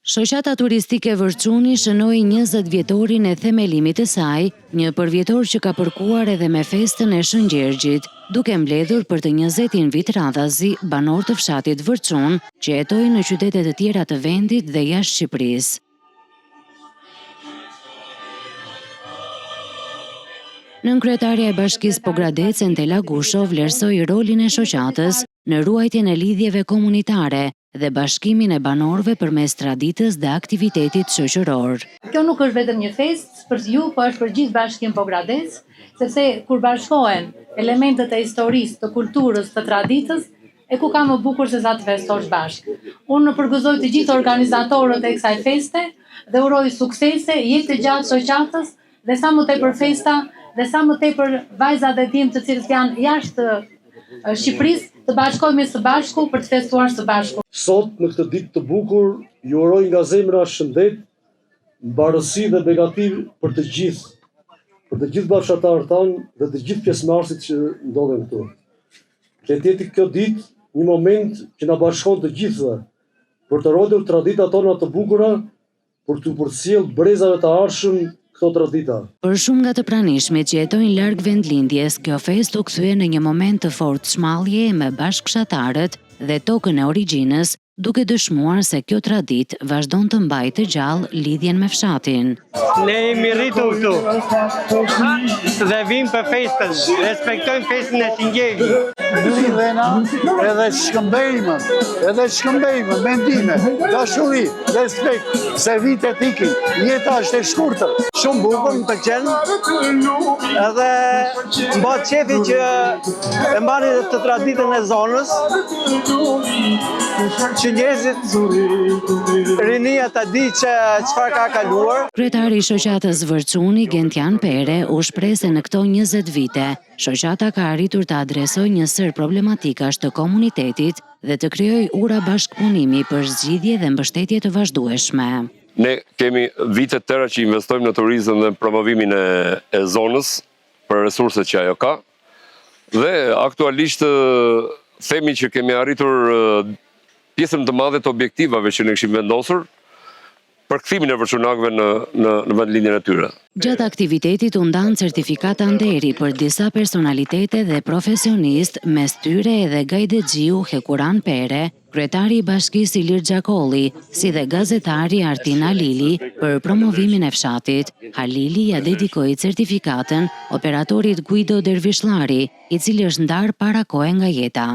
Shoqata turistike Vërçuni shënoi 20 vjetorin e themelimit të saj, një përvjetor që ka përkuar edhe me festën e Shëngjergjit, duke mbledhur për të 20 vit radhazi banor të fshatit Vërçun, që jetojnë në qytete të tjera të vendit dhe jashtë Shqipërisë. Nënkryetaria e Bashkisë Pogradec Entela Gusho vlerësoi rolin e shoqatës në ruajtjen e lidhjeve komunitare dhe bashkimin e banorëve përmes traditës dhe aktivitetit shoqëror. Kjo nuk është vetëm një festë për ju, po është për gjithë Bashkinë Pogradec, sepse kur bashkohen elementet e historisë, të kulturës, të traditës, e ku ka më bukur se sa të festosh bashkë. Unë përgëzoj të gjithë organizatorët e kësaj feste dhe uroj suksese, jetë të gjatë shoqatës dhe sa më tepër festa dhe sa më tepër vajzat e tim të cilët janë jashtë Shqipërisë të bashkohemi së bashku për të festuar së bashku. Sot në këtë ditë të bukur ju uroj nga zemra shëndet, mbarësi dhe begati për të gjithë bashkëtarët tanë dhe të gjithë pjesëmarrësit që ndodhen këtu. Le të jetë kjo ditë një moment që na bashkon të gjithëve për të rodhur traditat tona të bukura, për të përcjellë brezave të ardhshëm këto tradita. Për shumë nga të pranishmit që jetojnë larg vendlindjes, kjo festë u kthye në një moment të fortë shmallje me bashkëshatarët dhe tokën e origjinës, duke dëshmuar se kjo traditë vazhdon të mbajë të gjallë lidhjen me fshatin. Ne jemi rritur këtu dhe vim për festën, respektojmë festën e Shëngjergjit. Lidhena edhe shkëmbejmë, mendime, dashuri, respekt, se vitet ikin, jeta është e shkurtër. Shumë bukur, më pëlqen, edhe mbaj qefi që e mbani të traditën e zonës, që njerëzit rinia ta di çfarë ka kaluar. Kryetari i shoqatës Vërçuni, Gentian Pere, u shpreh se në këto 20 vite, shoqata ka arritur të adresojë një sër problematikash të komunitetit dhe të krijojë ura bashkëpunimi për zgjidhje dhe mbështetje të vazhdueshme. Ne kemi vite të tëra që investojmë në turizëm dhe promovimin e zonës për resurset që ajo ka. Dhe aktualisht themi që kemi arritur pjesën të madhe të objektivave që ne kishim vendosur për kthimin e vërçunakëve në vendlindjen e tyre. Gjatë aktivitetit u ndan certifikata nderi për disa personalitete dhe profesionist, mes tyre edhe gajdexhiu Hekuran Pere, kryetari i Bashkisë Ilir Xhakolli, si dhe gazetari Artin Halili për promovimin e fshatit. Halili ja dedikoi certifikatën operatorit Guido Dervishllari, i cili është ndarë para kohe nga jeta.